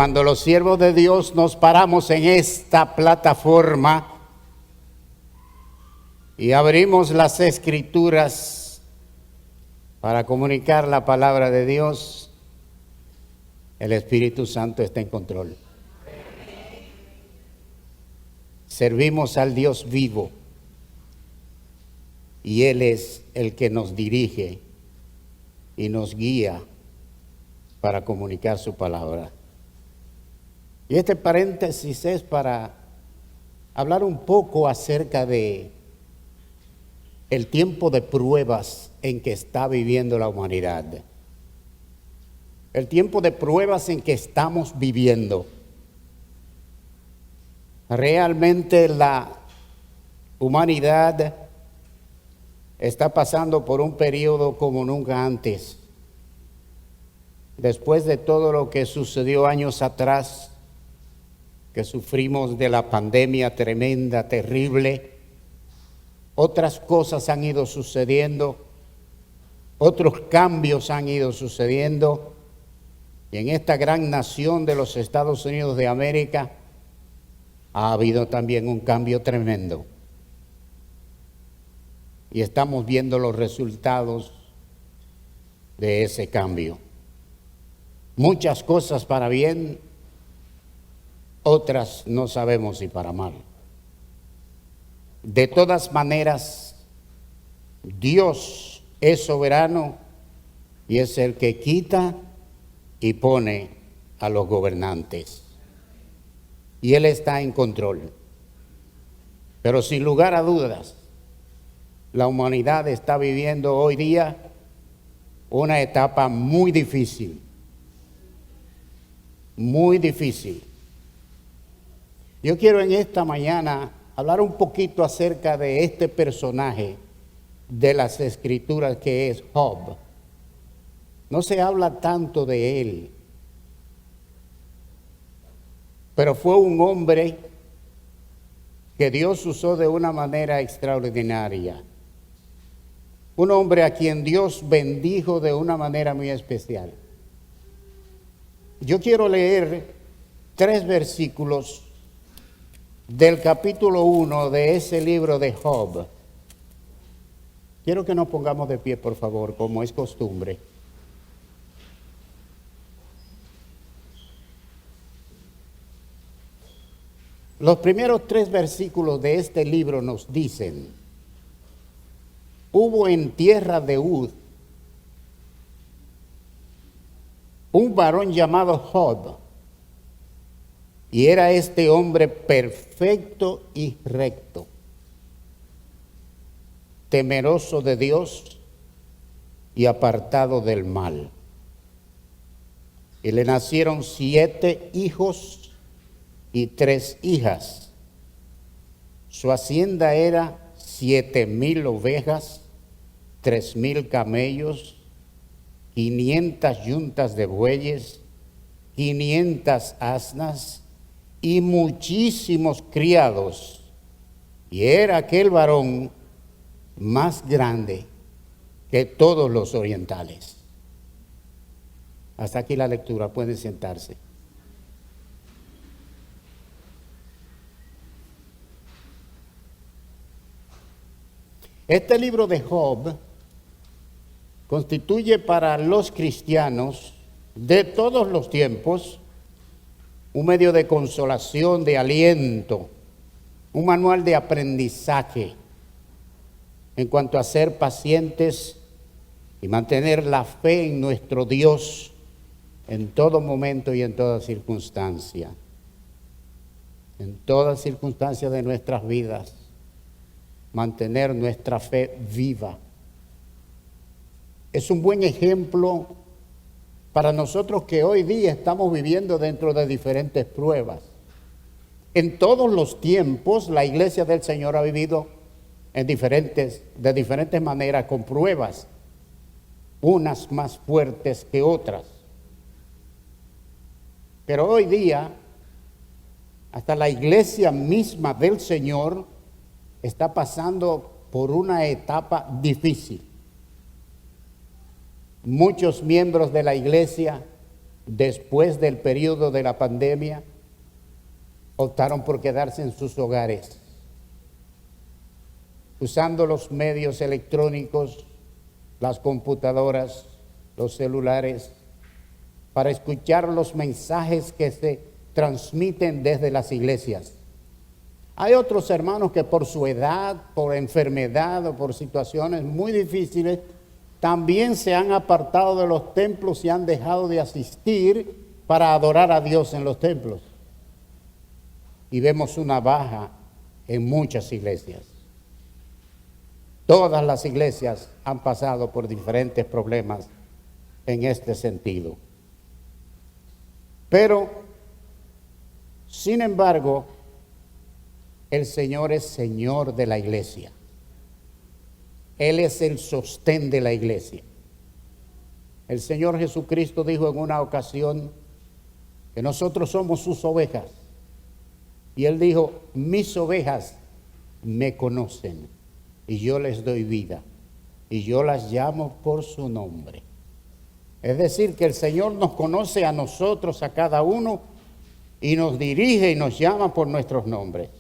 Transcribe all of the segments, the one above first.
cuando los siervos de Dios nos paramos en esta plataforma y abrimos las Escrituras para comunicar la palabra de Dios, el Espíritu Santo está en control. Servimos al Dios vivo y Él es el que nos dirige y nos guía para comunicar su palabra. Y este paréntesis es para hablar un poco acerca de el tiempo de pruebas en que está viviendo la humanidad. El tiempo de pruebas en que estamos viviendo. Realmente la humanidad está pasando por un periodo como nunca antes. Después de todo lo que sucedió años atrás, que sufrimos de la pandemia tremenda, terrible, otras cosas han ido sucediendo, otros cambios han ido sucediendo, y en esta gran nación de los Estados Unidos de América ha habido también un cambio tremendo. Y estamos viendo los resultados de ese cambio. Muchas cosas para bien, otras no sabemos si para mal. De todas maneras, Dios es soberano y es el que quita y pone a los gobernantes. Y Él está en control. Pero sin lugar a dudas, la humanidad está viviendo hoy día una etapa muy difícil. Muy difícil. Yo quiero en esta mañana hablar un poquito acerca de este personaje de las Escrituras que es Job. No se habla tanto de él, pero fue un hombre que Dios usó de una manera extraordinaria. Un hombre a quien Dios bendijo de una manera muy especial. Yo quiero leer 3 versículos del capítulo 1 de ese libro de Job. Quiero que nos pongamos de pie, por favor, como es costumbre. Los primeros 3 versículos de este libro nos dicen: hubo en tierra de Uz un varón llamado Job, y era este hombre perfecto y recto, temeroso de Dios y apartado del mal. Y le nacieron 7 hijos y 3 hijas. Su hacienda era 7,000 ovejas, 3,000 camellos, 500 yuntas de bueyes, 500 asnas y muchísimos criados. Y era aquel varón más grande que todos los orientales. Hasta aquí la lectura, pueden sentarse. Este libro de Job constituye para los cristianos de todos los tiempos un medio de consolación, de aliento, un manual de aprendizaje en cuanto a ser pacientes y mantener la fe en nuestro Dios en todo momento y en toda circunstancia. En toda circunstancia de nuestras vidas, mantener nuestra fe viva. Es un buen ejemplo para nosotros que hoy día estamos viviendo dentro de diferentes pruebas. En todos los tiempos la iglesia del Señor ha vivido de diferentes maneras con pruebas, unas más fuertes que otras. Pero hoy día, hasta la iglesia misma del Señor está pasando por una etapa difícil. Muchos miembros de la iglesia después del periodo de la pandemia, optaron por quedarse en sus hogares, usando los medios electrónicos, las computadoras, los celulares, para escuchar los mensajes que se transmiten desde las iglesias. Hay otros hermanos que por su edad, por enfermedad o por situaciones muy difíciles, también se han apartado de los templos y han dejado de asistir para adorar a Dios en los templos. Y vemos una baja en muchas iglesias. Todas las iglesias han pasado por diferentes problemas en este sentido. Pero, sin embargo, el Señor es Señor de la iglesia. Él es el sostén de la iglesia. El Señor Jesucristo dijo en una ocasión que nosotros somos sus ovejas. Y Él dijo, mis ovejas me conocen y yo les doy vida y yo las llamo por su nombre. Es decir, que el Señor nos conoce a nosotros, a cada uno, y nos dirige y nos llama por nuestros nombres.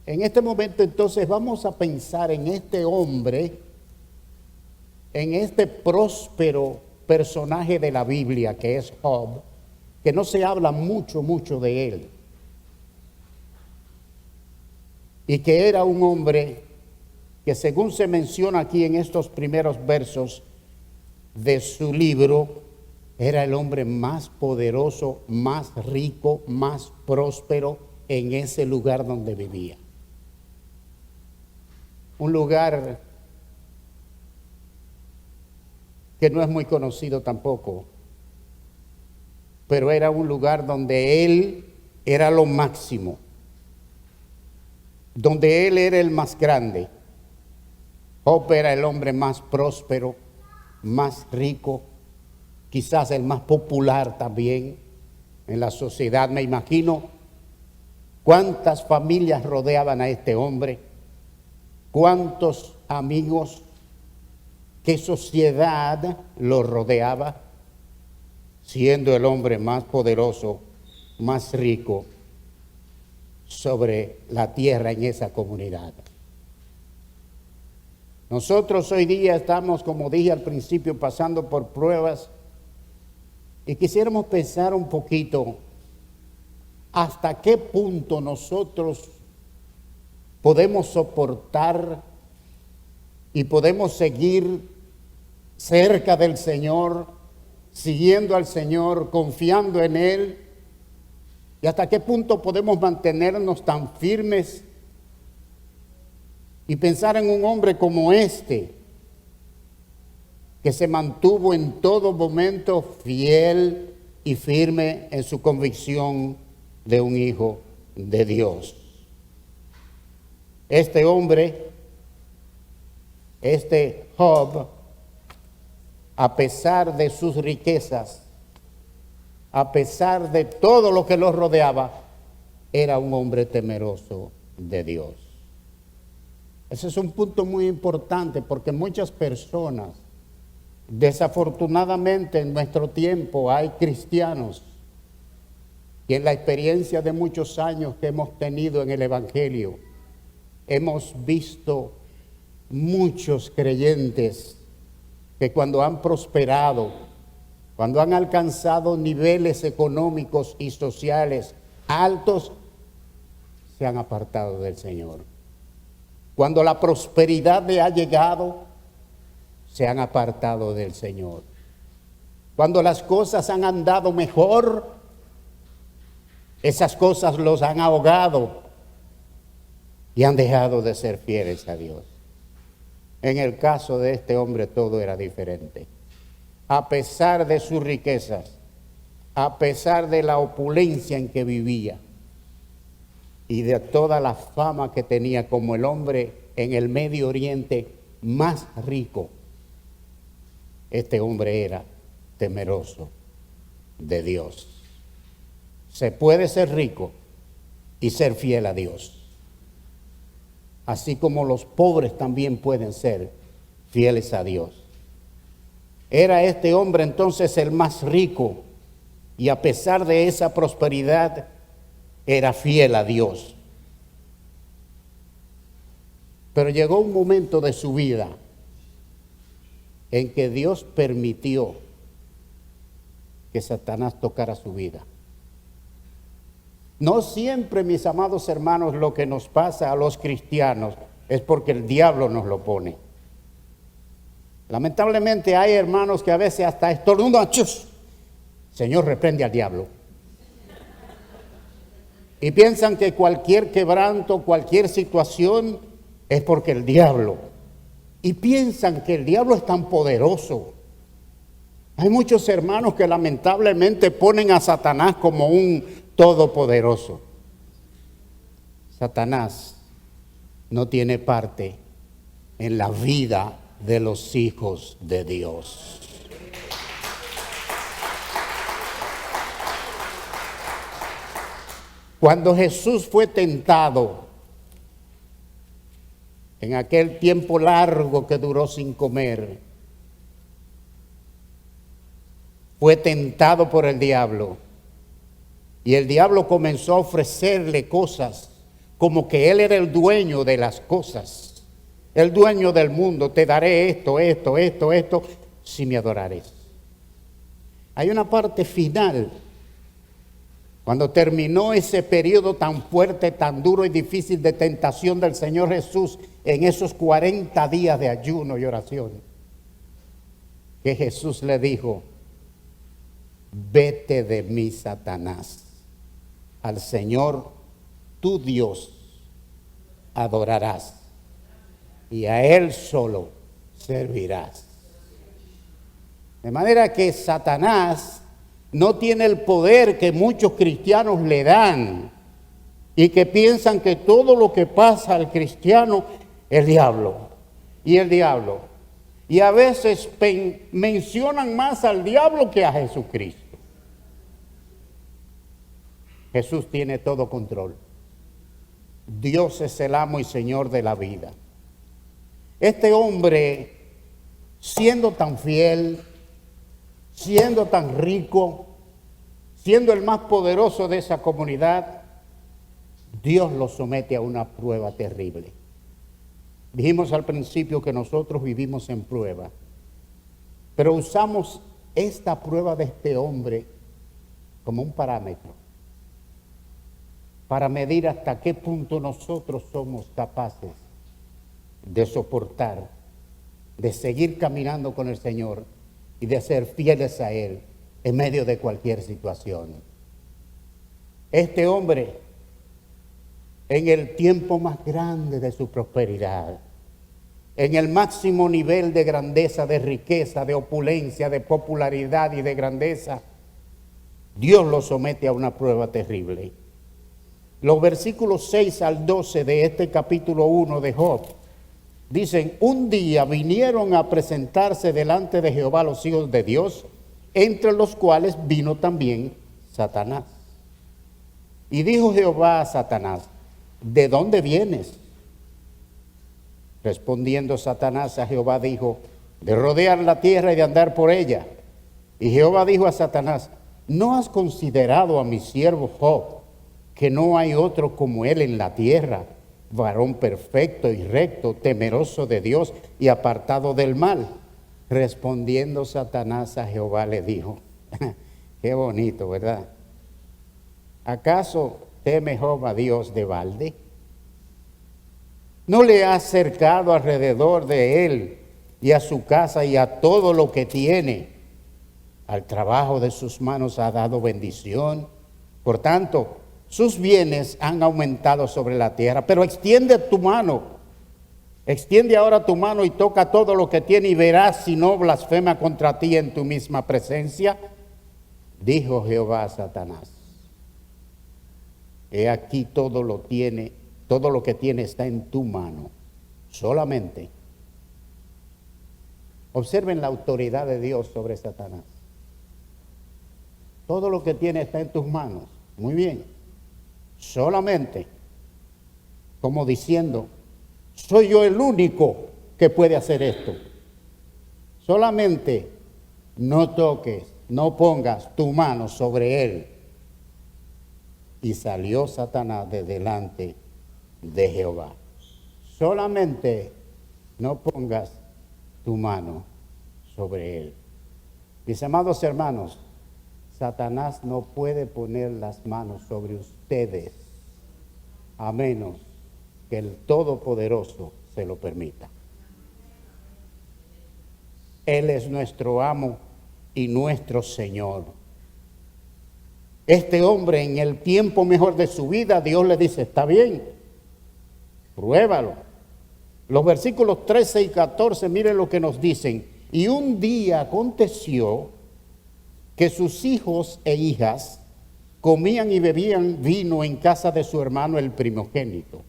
En este momento entonces vamos a pensar en este hombre, en este próspero personaje de la Biblia que es Job, que no se habla mucho de él, y que era un hombre que, según se menciona aquí en estos primeros versos de su libro, era el hombre más poderoso, más rico, más próspero en ese lugar donde vivía. Un lugar que no es muy conocido tampoco, pero era un lugar donde él era lo máximo, donde él era el más grande. Job era el hombre más próspero, más rico, quizás el más popular también en la sociedad. Me imagino cuántas familias rodeaban a este hombre, cuántos amigos, qué sociedad lo rodeaba, siendo el hombre más poderoso, más rico sobre la tierra en esa comunidad. Nosotros hoy día estamos, como dije al principio, pasando por pruebas y quisiéramos pensar un poquito hasta qué punto nosotros podemos soportar y podemos seguir cerca del Señor, siguiendo al Señor, confiando en Él, y hasta qué punto podemos mantenernos tan firmes y pensar en un hombre como este, que se mantuvo en todo momento fiel y firme en su convicción de un hijo de Dios. Este hombre, este Job, a pesar de sus riquezas, a pesar de todo lo que lo rodeaba, era un hombre temeroso de Dios. Ese es un punto muy importante, porque muchas personas, desafortunadamente en nuestro tiempo hay cristianos que en la experiencia de muchos años que hemos tenido en el Evangelio, hemos visto muchos creyentes que cuando han prosperado, cuando han alcanzado niveles económicos y sociales altos, se han apartado del Señor. Cuando la prosperidad le ha llegado, se han apartado del Señor. Cuando las cosas han andado mejor, esas cosas los han ahogado y han dejado de ser fieles a Dios. En el caso de este hombre todo era diferente. A pesar de sus riquezas, a pesar de la opulencia en que vivía y de toda la fama que tenía como el hombre en el Medio Oriente más rico, este hombre era temeroso de Dios. Se puede ser rico y ser fiel a Dios, así como los pobres también pueden ser fieles a Dios. Era este hombre entonces el más rico y a pesar de esa prosperidad era fiel a Dios. Pero llegó un momento de su vida en que Dios permitió que Satanás tocara su vida. No siempre, mis amados hermanos, lo que nos pasa a los cristianos es porque el diablo nos lo pone. Lamentablemente hay hermanos que a veces hasta estornudan, ¡chus! Señor, reprende al diablo. Y piensan que cualquier quebranto, cualquier situación es porque el diablo. Y piensan que el diablo es tan poderoso. Hay muchos hermanos que lamentablemente ponen a Satanás como un todopoderoso. Satanás no tiene parte en la vida de los hijos de Dios. Cuando Jesús fue tentado, en aquel tiempo largo que duró sin comer, fue tentado por el diablo. Y el diablo comenzó a ofrecerle cosas, como que él era el dueño de las cosas, el dueño del mundo. Te daré esto, si me adorares. Hay una parte final, cuando terminó ese periodo tan fuerte, tan duro y difícil de tentación del Señor Jesús, en esos 40 días de ayuno y oración, que Jesús le dijo: vete de mí, Satanás, al Señor tu Dios adorarás y a Él solo servirás. De manera que Satanás no tiene el poder que muchos cristianos le dan y que piensan que todo lo que pasa al cristiano, el diablo y el diablo. Y a veces mencionan más al diablo que a Jesucristo. Jesús tiene todo control. Dios es el amo y Señor de la vida. Este hombre, siendo tan fiel, siendo tan rico, siendo el más poderoso de esa comunidad, Dios lo somete a una prueba terrible. Dijimos al principio que nosotros vivimos en prueba, pero usamos esta prueba de este hombre como un parámetro para medir hasta qué punto nosotros somos capaces de soportar, de seguir caminando con el Señor y de ser fieles a Él en medio de cualquier situación. Este hombre, en el tiempo más grande de su prosperidad, en el máximo nivel de grandeza, de riqueza, de opulencia, de popularidad y de grandeza, Dios lo somete a una prueba terrible. Los versículos 6 al 12 de este capítulo 1 de Job dicen: un día vinieron a presentarse delante de Jehová los hijos de Dios, entre los cuales vino también Satanás. Y dijo Jehová a Satanás: ¿de dónde vienes? Respondiendo Satanás a Jehová dijo: de rodear la tierra y de andar por ella. Y Jehová dijo a Satanás: ¿no has considerado a mi siervo Job, que no hay otro como él en la tierra, varón perfecto y recto, temeroso de Dios y apartado del mal? Respondiendo Satanás a Jehová le dijo: qué bonito, ¿verdad? ¿Acaso teme Job a Dios de balde? ¿No le ha acercado alrededor de él y a su casa y a todo lo que tiene? Al trabajo de sus manos ha dado bendición. Por tanto, sus bienes han aumentado sobre la tierra. Pero extiende tu mano, extiende ahora tu mano y toca todo lo que tiene y verás si no blasfema contra ti en tu misma presencia. Dijo Jehová a Satanás: he aquí todo lo que tiene está en tu mano. Solamente observen la autoridad de Dios sobre Satanás. Todo lo que tiene está en tus manos. Muy bien. Solamente, como diciendo, soy yo el único que puede hacer esto. Solamente no toques, no pongas tu mano sobre él. Y salió Satanás de delante de Jehová. Solamente no pongas tu mano sobre él. Mis amados hermanos, Satanás no puede poner las manos sobre ustedes a menos que el Todopoderoso se lo permita. Él es nuestro amo y nuestro Señor. Este hombre, en el tiempo mejor de su vida, Dios le dice, está bien, pruébalo. Los versículos 13 y 14, miren lo que nos dicen. Y un día aconteció que sus hijos e hijas comían y bebían vino en casa de su hermano el primogénito.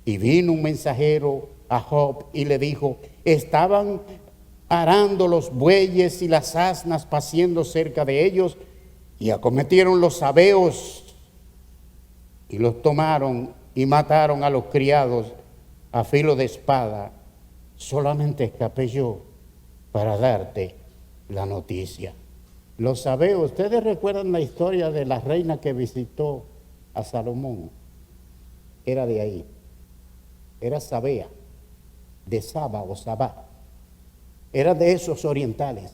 Y vino un mensajero a Job y le dijo, estaban arando los bueyes y las asnas paciendo cerca de ellos, y acometieron los sabeos y los tomaron y mataron a los criados a filo de espada. Solamente escapé yo para darte la noticia. Los sabeos, ¿ustedes recuerdan la historia de la reina que visitó a Salomón? Era de ahí. Era sabea, de Saba o Sabá. Era de esos orientales.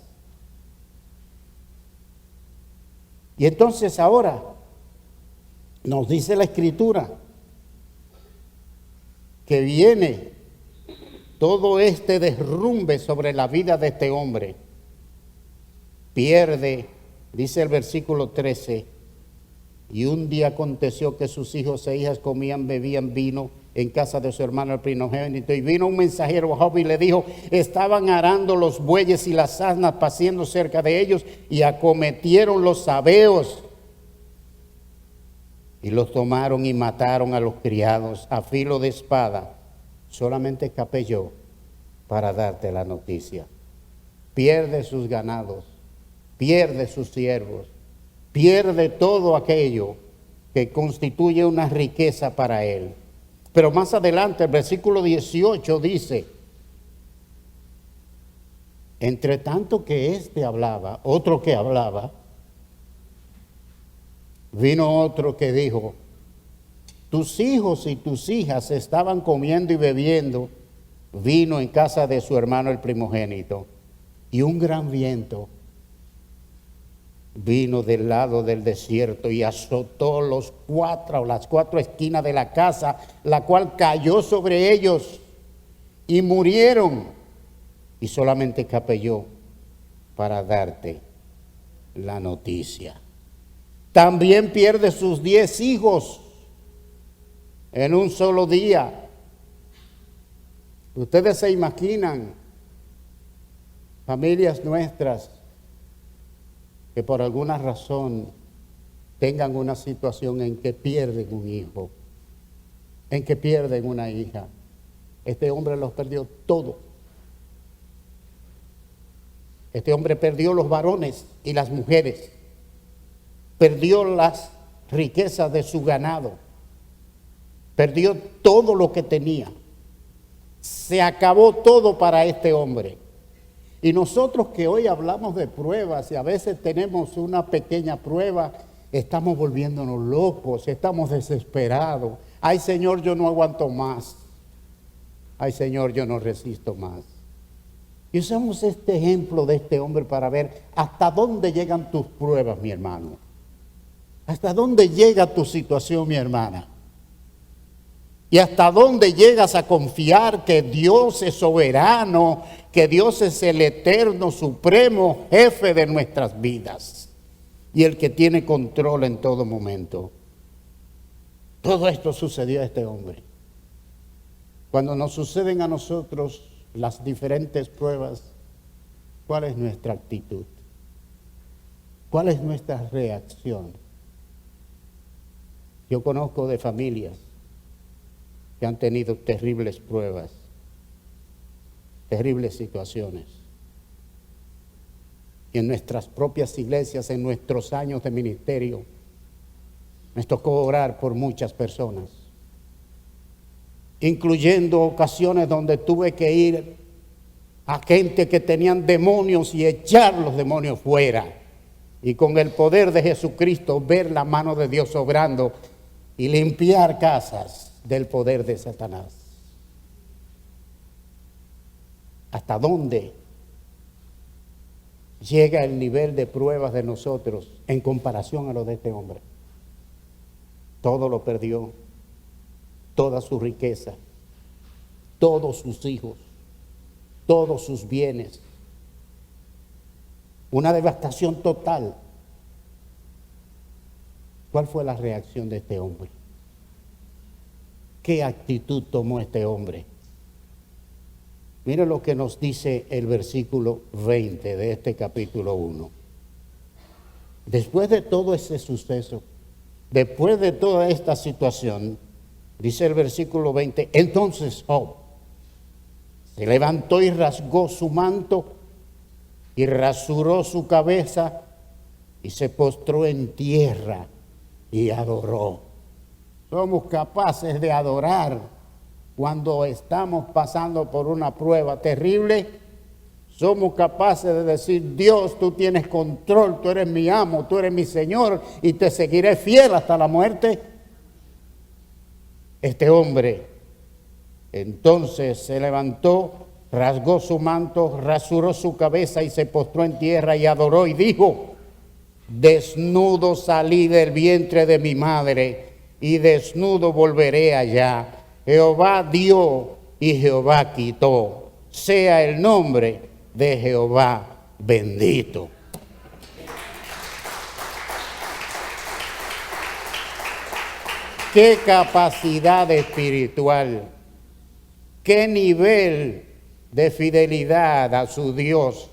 Y entonces ahora nos dice la Escritura que viene todo este derrumbe sobre la vida de este hombre. Pierde, dice el versículo 13, y un día aconteció que sus hijos e hijas comían, bebían vino en casa de su hermano el primogénito. Y vino un mensajero a Job y le dijo, estaban arando los bueyes y las asnas paciendo cerca de ellos, y acometieron los sabeos y los tomaron y mataron a los criados a filo de espada. Solamente escapé yo para darte la noticia. Pierde sus ganados, pierde sus siervos, pierde todo aquello que constituye una riqueza para él. Pero más adelante, el versículo 18 dice, entre tanto que éste hablaba, otro que hablaba, vino otro que dijo, tus hijos y tus hijas estaban comiendo y bebiendo vino en casa de su hermano el primogénito, y un gran viento vino del lado del desierto y azotó las cuatro esquinas de la casa, la cual cayó sobre ellos y murieron. Y solamente escapé yo para darte la noticia. También pierde sus 10 hijos en un solo día. Ustedes se imaginan familias nuestras que por alguna razón tengan una situación en que pierden un hijo, en que pierden una hija. Este hombre los perdió todo. Este hombre perdió los varones y las mujeres, perdió las riquezas de su ganado, perdió todo lo que tenía. Se acabó todo para este hombre. Y nosotros que hoy hablamos de pruebas y a veces tenemos una pequeña prueba, estamos volviéndonos locos, estamos desesperados. Ay, Señor, yo no aguanto más. Ay, Señor, yo no resisto más. Y usamos este ejemplo de este hombre para ver hasta dónde llegan tus pruebas, mi hermano. Hasta dónde llega tu situación, mi hermana. Y hasta dónde llegas a confiar que Dios es soberano, que Dios es el eterno, supremo jefe de nuestras vidas y el que tiene control en todo momento. Todo esto sucedió a este hombre. Cuando nos suceden a nosotros las diferentes pruebas, ¿cuál es nuestra actitud? ¿Cuál es nuestra reacción? Yo conozco de familias que han tenido terribles pruebas, terribles situaciones. Y en nuestras propias iglesias, en nuestros años de ministerio, nos tocó orar por muchas personas, incluyendo ocasiones donde tuve que ir a gente que tenían demonios y echar los demonios fuera. Y con el poder de Jesucristo ver la mano de Dios obrando y limpiar casas del poder de Satanás. ¿Hasta dónde llega el nivel de pruebas de nosotros en comparación a lo de este hombre? Todo lo perdió, toda su riqueza, todos sus hijos, todos sus bienes. Una devastación total. ¿Cuál fue la reacción de este hombre? ¿Qué actitud tomó este hombre? Mira lo que nos dice el versículo 20 de este capítulo 1. Después de todo ese suceso, después de toda esta situación, dice el versículo 20, entonces Job se levantó y rasgó su manto y rasuró su cabeza y se postró en tierra y adoró. Somos capaces de adorar cuando estamos pasando por una prueba terrible. Somos capaces de decir, Dios, tú tienes control, tú eres mi amo, tú eres mi Señor y te seguiré fiel hasta la muerte. Este hombre entonces se levantó, rasgó su manto, rasuró su cabeza y se postró en tierra y adoró y dijo, desnudo salí del vientre de mi madre y desnudo volveré allá. Jehová dio y Jehová quitó. Sea el nombre de Jehová bendito. Qué capacidad espiritual, qué nivel de fidelidad a su Dios,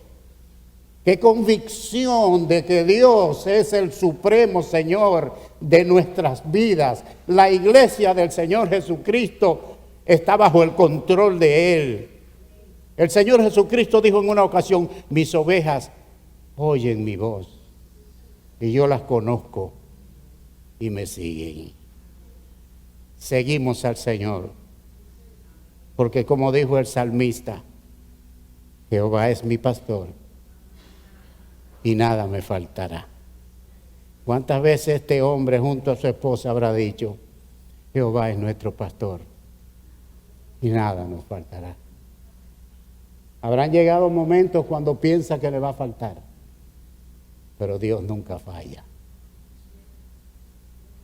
qué convicción de que Dios es el supremo Señor de nuestras vidas. La iglesia del Señor Jesucristo está bajo el control de Él. El Señor Jesucristo dijo en una ocasión, mis ovejas oyen mi voz y yo las conozco y me siguen. Seguimos al Señor, porque como dijo el salmista, Jehová es mi pastor y nada me faltará. ¿Cuántas veces este hombre junto a su esposa habrá dicho, Jehová es nuestro pastor y nada nos faltará? Habrán llegado momentos cuando piensa que le va a faltar, pero Dios nunca falla.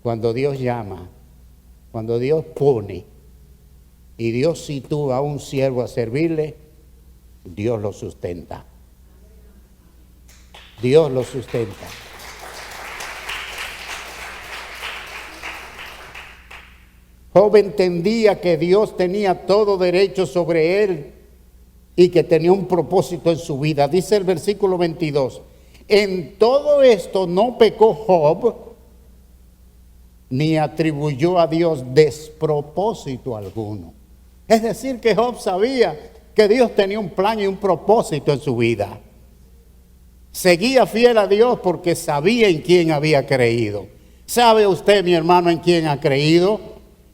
Cuando Dios llama, cuando Dios pone y Dios sitúa a un siervo a servirle, Dios lo sustenta. Dios lo sustenta. Job entendía que Dios tenía todo derecho sobre él y que tenía un propósito en su vida. Dice el versículo 22, en todo esto no pecó Job, ni atribuyó a Dios despropósito alguno. Es decir, que Job sabía que Dios tenía un plan y un propósito en su vida. Seguía fiel a Dios porque sabía en quién había creído. ¿Sabe usted, mi hermano, en quién ha creído?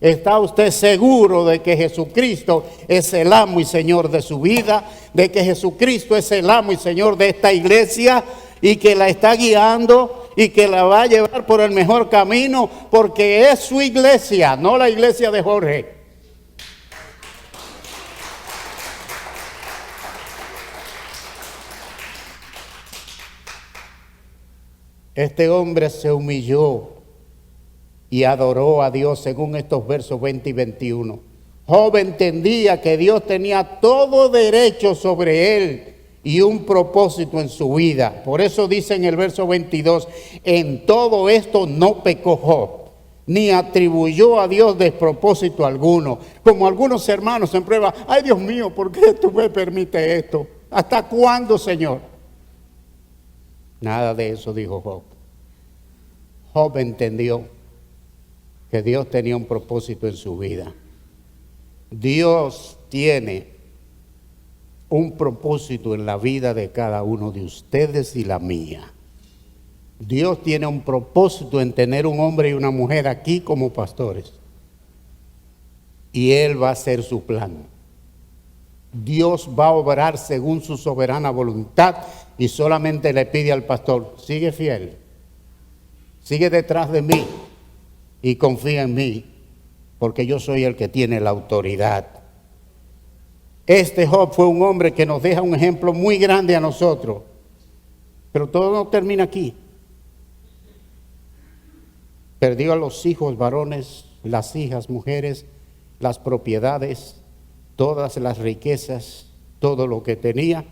¿Está usted seguro de que Jesucristo es el amo y Señor de su vida? ¿De que Jesucristo es el amo y Señor de esta iglesia? Y que la está guiando y que la va a llevar por el mejor camino, porque es su iglesia, no la iglesia de Jorge. Este hombre se humilló y adoró a Dios según estos versos 20 y 21. Job entendía que Dios tenía todo derecho sobre él y un propósito en su vida. Por eso dice en el verso 22, en todo esto no pecó Job, ni atribuyó a Dios despropósito alguno. Como algunos hermanos en prueba, ay Dios mío, ¿por qué tú me permites esto? ¿Hasta cuándo, Señor? Nada de eso dijo Job. Job entendió que Dios tenía un propósito en su vida. Dios tiene un propósito en la vida de cada uno de ustedes y la mía. Dios tiene un propósito en tener un hombre y una mujer aquí como pastores. Y Él va a hacer su plan. Dios va a obrar según su soberana voluntad y solamente le pide al pastor, sigue fiel, sigue detrás de mí y confía en mí, porque yo soy el que tiene la autoridad. Este Job fue un hombre que nos deja un ejemplo muy grande a nosotros, pero todo no termina aquí. Perdió a los hijos varones, las hijas mujeres, las propiedades, todas las riquezas, todo lo que tenía.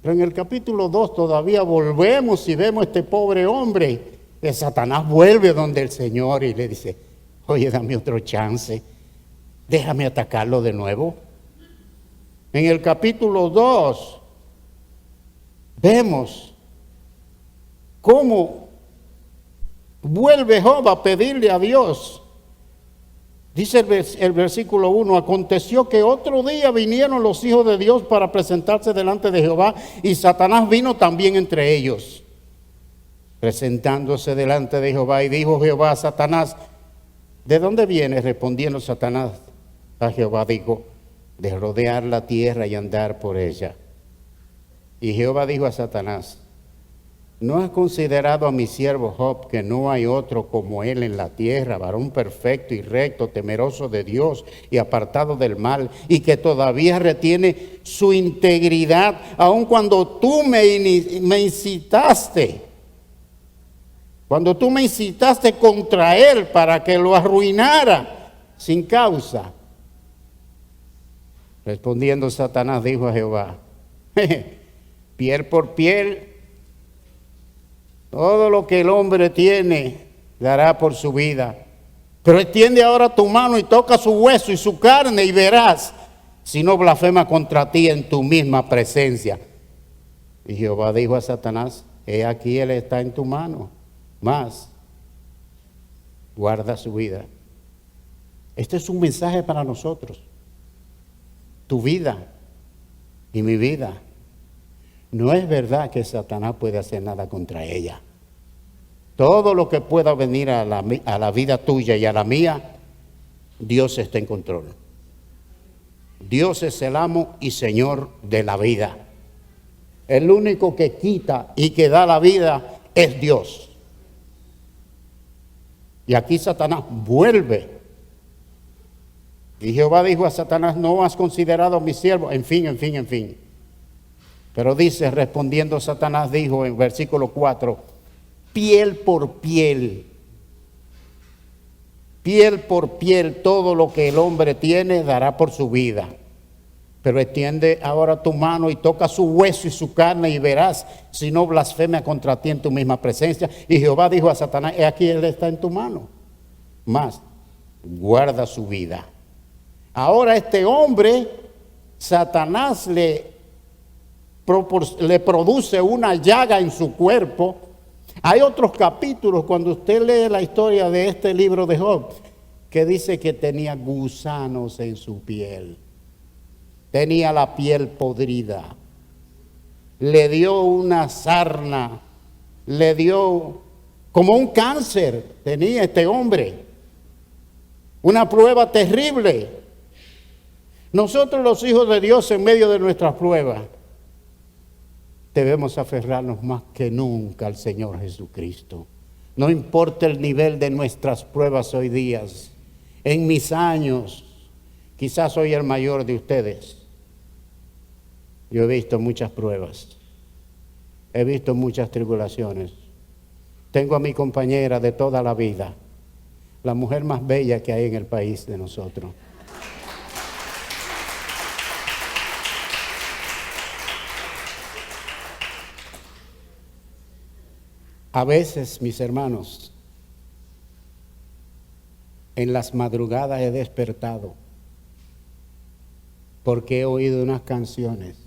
Pero en el capítulo 2 todavía volvemos y vemos a este pobre hombre, que Satanás vuelve donde el Señor y le dice, oye, dame otro chance, déjame atacarlo de nuevo. En el capítulo 2 vemos cómo vuelve Job a pedirle a Dios. Dice el versículo 1, aconteció que otro día vinieron los hijos de Dios para presentarse delante de Jehová y Satanás vino también entre ellos, presentándose delante de Jehová, y dijo Jehová a Satanás, ¿de dónde vienes? Respondiendo Satanás a Jehová, dijo, de rodear la tierra y andar por ella. Y Jehová dijo a Satanás, ¿no has considerado a mi siervo Job, que no hay otro como él en la tierra, varón perfecto y recto, temeroso de Dios y apartado del mal, y que todavía retiene su integridad, aun cuando tú me incitaste? Cuando tú me incitaste contra él para que lo arruinara sin causa. Respondiendo Satanás dijo a Jehová, piel por piel, todo lo que el hombre tiene dará por su vida. Pero extiende ahora tu mano y toca su hueso y su carne y verás si no blasfema contra ti en tu misma presencia. Y Jehová dijo a Satanás, he aquí él está en tu mano, mas guarda su vida. Este es un mensaje para nosotros. Tu vida y mi vida. No es verdad que Satanás puede hacer nada contra ella. Todo lo que pueda venir a la vida tuya y a la mía, Dios está en control. Dios es el amo y Señor de la vida. El único que quita y que da la vida es Dios. Y aquí Satanás vuelve. Y Jehová dijo a Satanás, no has considerado a mi siervo. En fin. Pero dice, respondiendo Satanás, dijo en versículo 4, piel por piel, todo lo que el hombre tiene dará por su vida. Pero extiende ahora tu mano y toca su hueso y su carne y verás si no blasfema contra ti en tu misma presencia. Y Jehová dijo a Satanás, he aquí él está en tu mano, mas guarda su vida. Ahora este hombre, Satanás le produce una llaga en su cuerpo. Hay otros capítulos cuando usted lee la historia de este libro de Job que dice que tenía gusanos en su piel, tenía la piel podrida, le dio una sarna, le dio como un cáncer, tenía este hombre, una prueba terrible. Nosotros los hijos de Dios en medio de nuestras pruebas debemos aferrarnos más que nunca al Señor Jesucristo. No importa el nivel de nuestras pruebas hoy día. En mis años, quizás soy el mayor de ustedes. Yo he visto muchas pruebas. He visto muchas tribulaciones. Tengo a mi compañera de toda la vida, la mujer más bella que hay en el país de nosotros. A veces, mis hermanos, en las madrugadas he despertado porque he oído unas canciones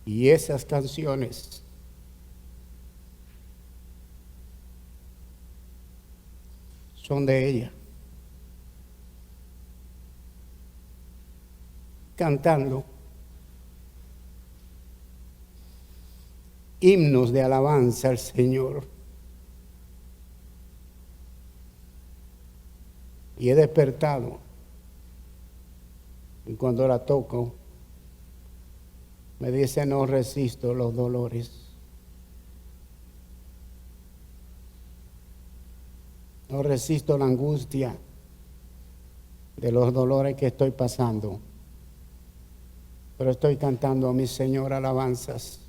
y esas canciones son de ella, cantando himnos de alabanza al Señor. y he despertado. Y cuando la toco, me dice: no resisto los dolores. No resisto la angustia de los dolores que estoy pasando. Pero estoy cantando a mi Señor alabanzas,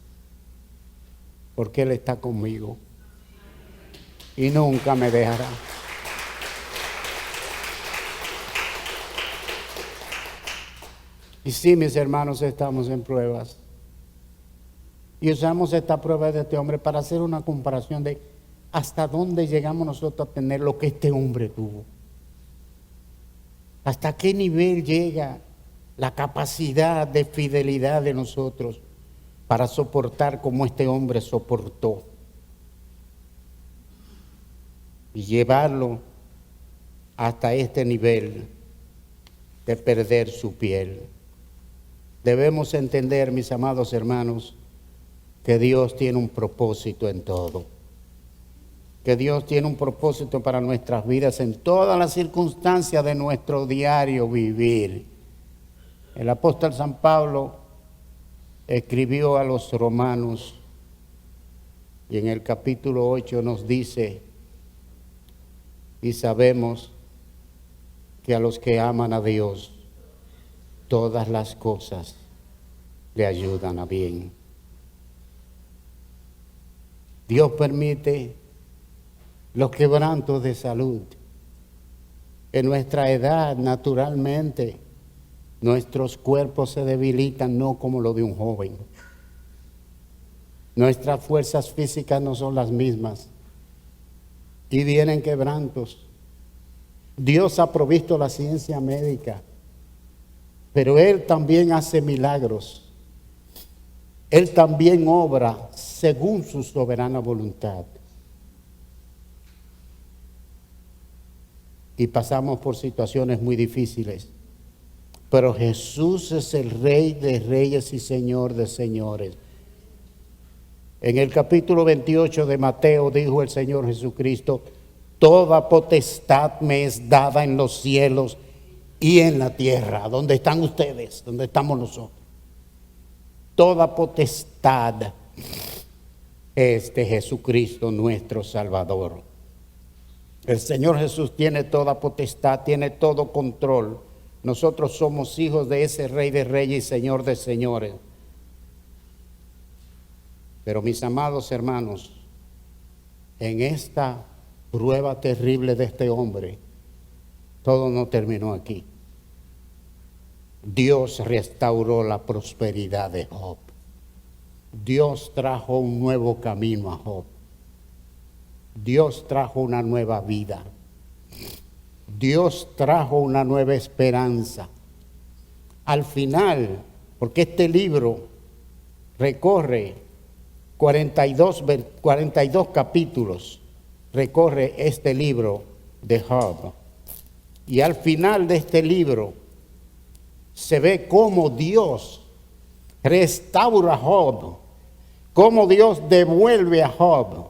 porque Él está conmigo y nunca me dejará. Y sí, mis hermanos, estamos en pruebas. Y usamos esta prueba de este hombre para hacer una comparación de hasta dónde llegamos nosotros a tener lo que este hombre tuvo. Hasta qué nivel llega la capacidad de fidelidad de nosotros para soportar como este hombre soportó. Y llevarlo hasta este nivel de perder su piel. Debemos entender, mis amados hermanos, que Dios tiene un propósito en todo. Que Dios tiene un propósito para nuestras vidas en todas las circunstancias de nuestro diario vivir. El apóstol San Pablo escribió a los romanos y en el capítulo 8 nos dice: y sabemos que a los que aman a Dios, todas las cosas le ayudan a bien. Dios permite los quebrantos de salud. En nuestra edad, naturalmente, nuestros cuerpos se debilitan, no como lo de un joven. Nuestras fuerzas físicas no son las mismas y vienen quebrantos. Dios ha provisto la ciencia médica, pero Él también hace milagros. Él también obra según su soberana voluntad. Y pasamos por situaciones muy difíciles. Pero Jesús es el Rey de reyes y Señor de señores. En el capítulo 28 de Mateo dijo el Señor Jesucristo: toda potestad me es dada en los cielos y en la tierra. ¿Dónde están ustedes? ¿Dónde estamos nosotros? Toda potestad es de Jesucristo nuestro Salvador. El Señor Jesús tiene toda potestad, tiene todo control. Nosotros somos hijos de ese Rey de reyes y Señor de señores. Pero mis amados hermanos, en esta prueba terrible de este hombre, todo no terminó aquí. Dios restauró la prosperidad de Job. Dios trajo un nuevo camino a Job. Dios trajo una nueva vida. Dios trajo una nueva esperanza. Al final, porque este libro recorre 42 capítulos, recorre este libro de Job. Y al final de este libro se ve cómo Dios restaura a Job, cómo Dios devuelve a Job,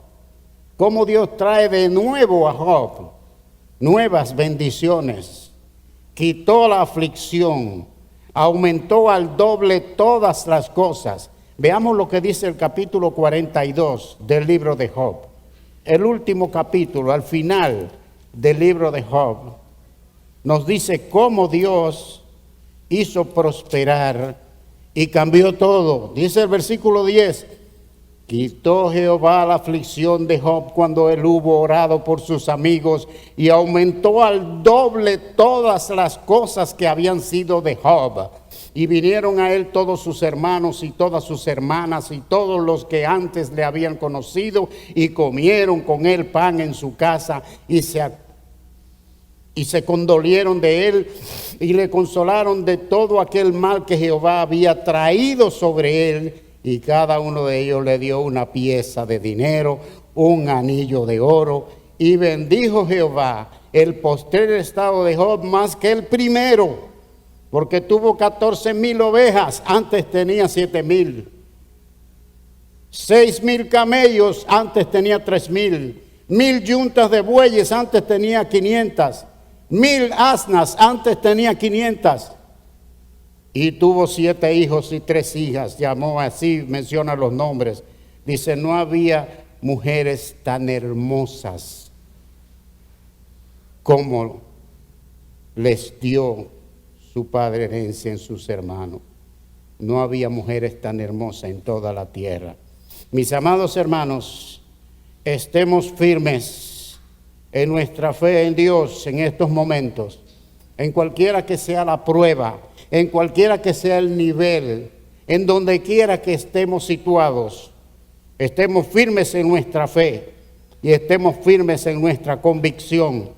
cómo Dios trae de nuevo a Job nuevas bendiciones, quitó la aflicción, aumentó al doble todas las cosas. Veamos lo que dice el capítulo 42 del libro de Job. El último capítulo, al final del libro de Job, nos dice cómo Dios hizo prosperar y cambió todo. Dice el versículo 10: quitó Jehová la aflicción de Job cuando él hubo orado por sus amigos y aumentó al doble todas las cosas que habían sido de Job. Y vinieron a él todos sus hermanos y todas sus hermanas y todos los que antes le habían conocido y comieron con él pan en su casa y se condolieron de él y le consolaron de todo aquel mal que Jehová había traído sobre él. Y cada uno de ellos le dio una pieza de dinero, un anillo de oro. Y bendijo Jehová el postrer estado de Job más que el primero, porque tuvo 14,000 ovejas, antes tenía 7,000. 6,000 camellos, antes tenía 3,000. 1,000 yuntas de bueyes, antes tenía 500. 1000 asnas, antes tenía 500. Y tuvo 7 hijos y 3 hijas, llamó así, menciona los nombres. Dice, no había mujeres tan hermosas como les dio su padre herencia en sus hermanos. No había mujeres tan hermosas en toda la tierra. Mis amados hermanos, estemos firmes en nuestra fe en Dios en estos momentos, en cualquiera que sea la prueba, en cualquiera que sea el nivel, en donde quiera que estemos situados. Estemos firmes en nuestra fe y estemos firmes en nuestra convicción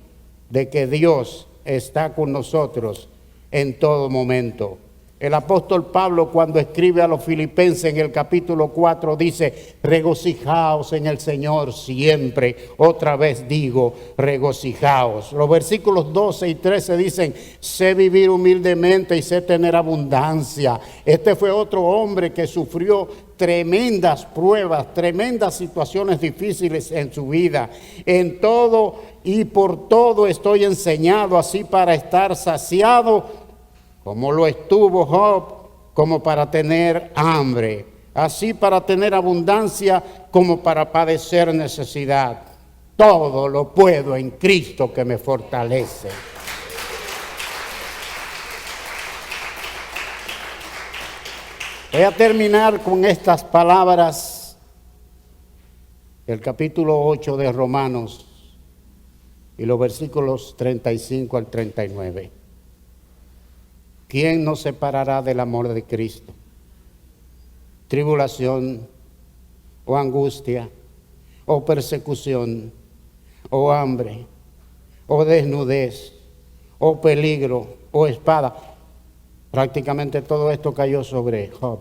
de que Dios está con nosotros en todo momento. El apóstol Pablo, cuando escribe a los filipenses en el capítulo 4, dice, regocijaos en el Señor siempre. Otra vez digo, regocijaos. Los versículos 12 y 13 dicen, sé vivir humildemente y sé tener abundancia. Este fue otro hombre que sufrió tremendas pruebas, tremendas situaciones difíciles en su vida. En todo y por todo estoy enseñado, así para estar saciado, como lo estuvo Job, como para tener hambre, así para tener abundancia, como para padecer necesidad. Todo lo puedo en Cristo que me fortalece. Voy a terminar con estas palabras, el capítulo 8 de Romanos y los versículos 35 al 39. ¿Quién nos separará del amor de Cristo? Tribulación, o angustia, o persecución, o hambre, o desnudez, o peligro, o espada. Prácticamente todo esto cayó sobre Job.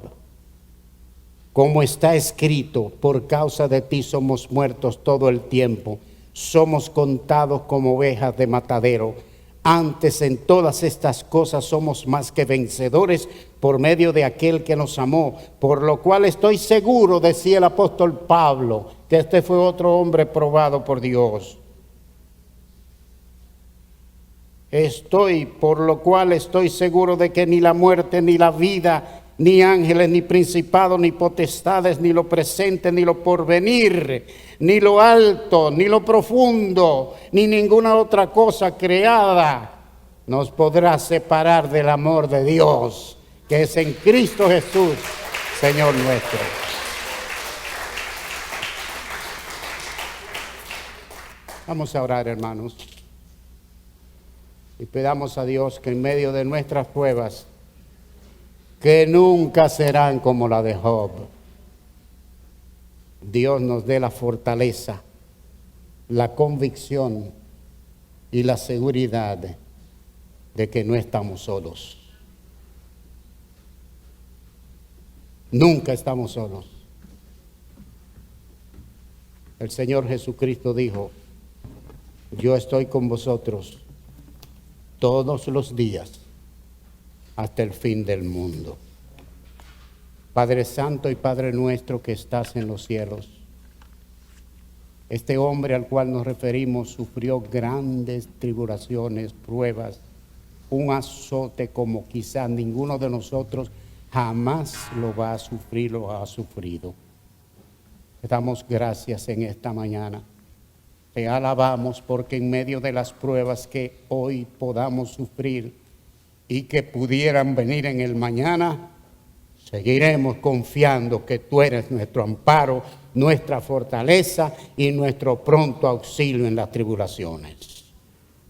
Como está escrito, por causa de ti somos muertos todo el tiempo, somos contados como ovejas de matadero. Antes en todas estas cosas somos más que vencedores por medio de aquel que nos amó, por lo cual estoy seguro, decía el apóstol Pablo, que este fue otro hombre probado por Dios. Por lo cual estoy seguro de que ni la muerte, ni la vida, ni ángeles, ni principados, ni potestades, ni lo presente, ni lo porvenir, ni lo alto, ni lo profundo, ni ninguna otra cosa creada nos podrá separar del amor de Dios, que es en Cristo Jesús, Señor nuestro. Vamos a orar, hermanos, y pedamos a Dios que en medio de nuestras pruebas, que nunca serán como la de Job, Dios nos dé la fortaleza, la convicción y la seguridad de que no estamos solos. Nunca estamos solos. El Señor Jesucristo dijo, yo estoy con vosotros todos los días hasta el fin del mundo. Padre Santo y Padre nuestro que estás en los cielos, este hombre al cual nos referimos sufrió grandes tribulaciones, pruebas, un azote como quizá ninguno de nosotros jamás lo va a sufrir, lo ha sufrido. Te damos gracias en esta mañana. Te alabamos porque en medio de las pruebas que hoy podamos sufrir y que pudieran venir en el mañana, seguiremos confiando que tú eres nuestro amparo, nuestra fortaleza y nuestro pronto auxilio en las tribulaciones.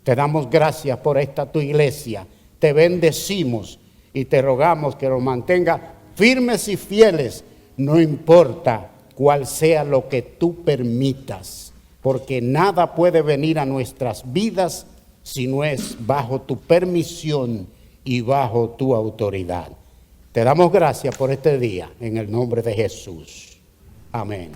Te damos gracias por esta tu iglesia, te bendecimos y te rogamos que nos mantenga firmes y fieles, no importa cuál sea lo que tú permitas, porque nada puede venir a nuestras vidas si no es bajo tu permisión y bajo tu autoridad. Te damos gracias por este día, en el nombre de Jesús. Amén.